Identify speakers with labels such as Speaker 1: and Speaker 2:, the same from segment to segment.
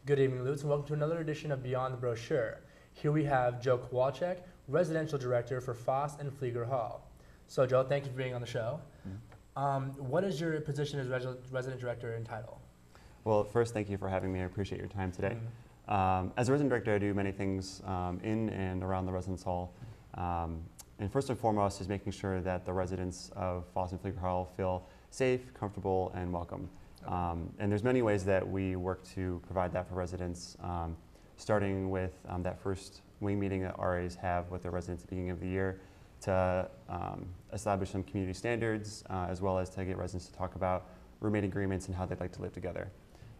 Speaker 1: Good evening, Lutz, and welcome to another edition of Beyond the Brochure. Here we have Joe Kowalczyk, Residential Director for Foss and Pflueger Hall. So, Joe, thank you for being on the show. What is your position as Resident Director and title?
Speaker 2: Well, first, thank you for having me. I appreciate your time today. As a Resident Director, I do many things in and around the Residence Hall. And first and foremost is making sure that the residents of Foss and Pflueger Hall feel safe, comfortable, and welcome. And there's many ways that we work to provide that for residents, starting with that first wing meeting that RAs have with their residents at the beginning of the year to establish some community standards, as well as to get residents to talk about roommate agreements and how they'd like to live together.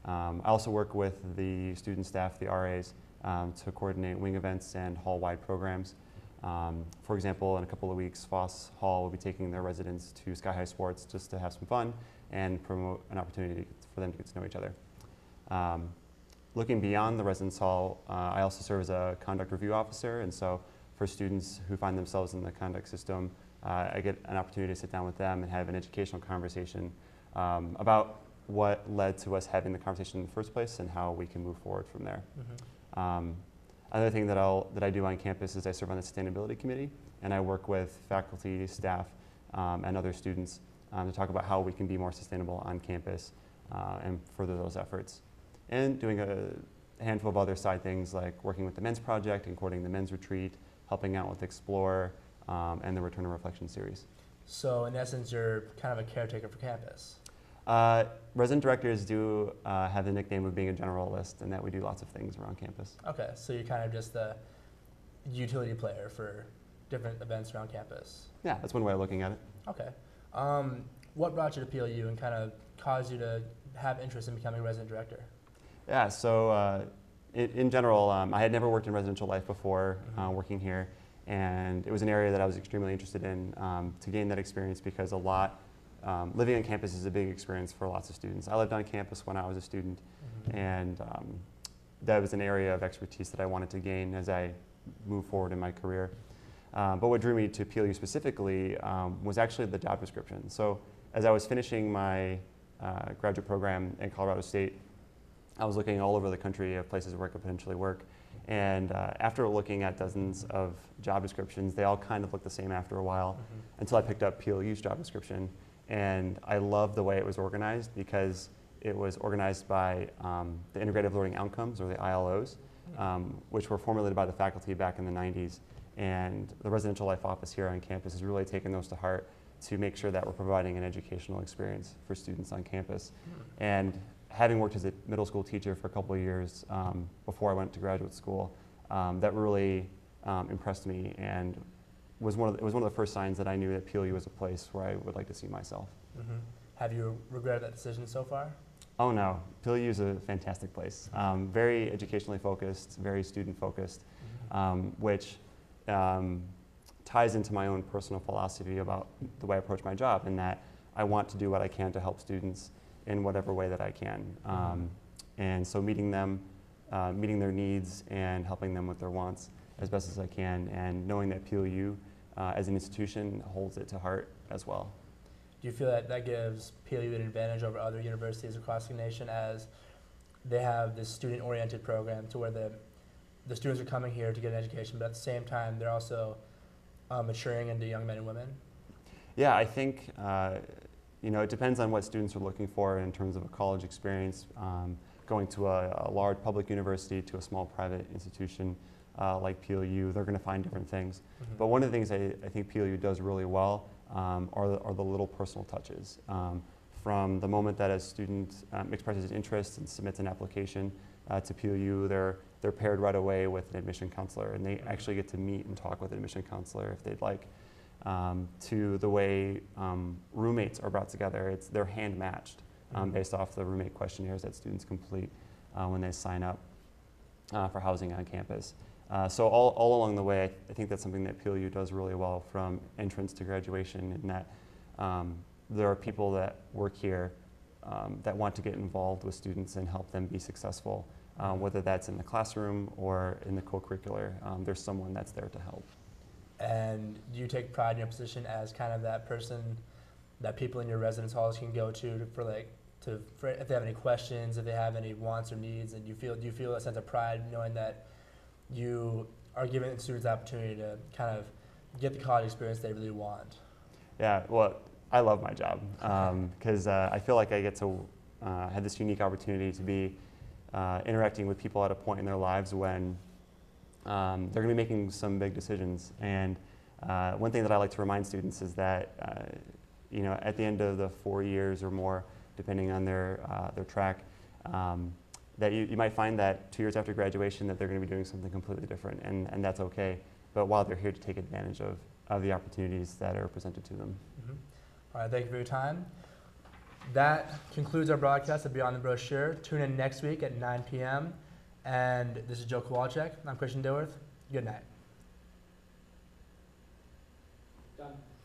Speaker 2: I also work with the student staff, the RAs, to coordinate wing events and hall-wide programs. For example, in a couple of weeks, Foss Hall will be taking their residents to Sky High Sports just to have some fun and promote an opportunity for them to get to know each other. Looking beyond the Residence Hall, I also serve as a conduct review officer, and so for students who find themselves in the conduct system, I get an opportunity to sit down with them and have an educational conversation about what led to us having the conversation in the first place and how we can move forward from there. Another thing that I do on campus is I serve on the sustainability committee, and I work with faculty, staff, and other students to talk about how we can be more sustainable on campus and further those efforts. And doing a handful of other side things like working with the Men's Project and coordinating the Men's Retreat, helping out with Explore, and the Return to Reflection series.
Speaker 1: So in essence, you're kind of a caretaker for campus.
Speaker 2: Resident directors do have the nickname of being a generalist, and that we do lots of things around campus.
Speaker 1: Okay, so you're kind of just the utility player for different events around campus.
Speaker 2: Yeah, that's one way of looking at it.
Speaker 1: Okay. What brought you to PLU and kind of caused you to have interest in becoming a resident director?
Speaker 2: Yeah, so in general, I had never worked in residential life before working here, and it was an area that I was extremely interested in to gain that experience because living on campus is a big experience for lots of students. I lived on campus when I was a student, and that was an area of expertise that I wanted to gain as I move forward in my career. But what drew me to PLU specifically was actually the job description. So as I was finishing my graduate program at Colorado State, I was looking all over the country of places where I could potentially work. And after looking at dozens of job descriptions, they all kind of looked the same after a while until I picked up PLU's job description. And I loved the way it was organized because it was organized by the Integrative Learning Outcomes, or the ILOs, which were formulated by the faculty back in the 90s. And the Residential Life Office here on campus has really taken those to heart to make sure that we're providing an educational experience for students on campus. And having worked as a middle school teacher for a couple of years before I went to graduate school, that really impressed me and it was one of the first signs that I knew that PLU was a place where I would like to see myself.
Speaker 1: Have you regretted that decision so far?
Speaker 2: Oh no, PLU is a fantastic place. Very educationally focused, very student focused, which ties into my own personal philosophy about the way I approach my job, in that I want to do what I can to help students in whatever way that I can. And so meeting them, meeting their needs and helping them with their wants as best as I can, and knowing that PLU as an institution holds it to heart as well.
Speaker 1: Do you feel that that gives PLU an advantage over other universities across the nation, as they have this student-oriented program to where the students are coming here to get an education, but at the same time they're also maturing into young men and women?
Speaker 2: Yeah, I think it depends on what students are looking for in terms of a college experience, going to a large public university to a small private institution like PLU. They're going to find different things. But one of the things I think PLU does really well are the little personal touches. From the moment that a student expresses interest and submits an application to PLU, they're paired right away with an admission counselor, and they actually get to meet and talk with an admission counselor if they'd like. To the way roommates are brought together, they're hand matched based off the roommate questionnaires that students complete when they sign up for housing on campus. So all along the way, I think that's something that PLU does really well from entrance to graduation, in that there are people that work here that want to get involved with students and help them be successful, whether that's in the classroom or in the co-curricular. There's someone that's there to help.
Speaker 1: And do you take pride in your position as kind of that person that people in your residence halls can go to if they have any questions, if they have any wants or needs, and do you feel a sense of pride knowing that you are giving students the opportunity to kind of get the college experience they really want?
Speaker 2: Yeah, well, I love my job because I feel like I get to have this unique opportunity to be interacting with people at a point in their lives when they're going to be making some big decisions. And one thing that I like to remind students is that at the end of the 4 years or more, depending on their track, that you might find that 2 years after graduation that they're going to be doing something completely different, and that's okay. But while they're here to take advantage of the opportunities that are presented to them.
Speaker 1: Mm-hmm. All right, thank you for your time. That concludes our broadcast of Beyond the Brochure. Tune in next week at 9 p.m. And this is Joe Kowalczyk. I'm Christian Dilworth. Good night.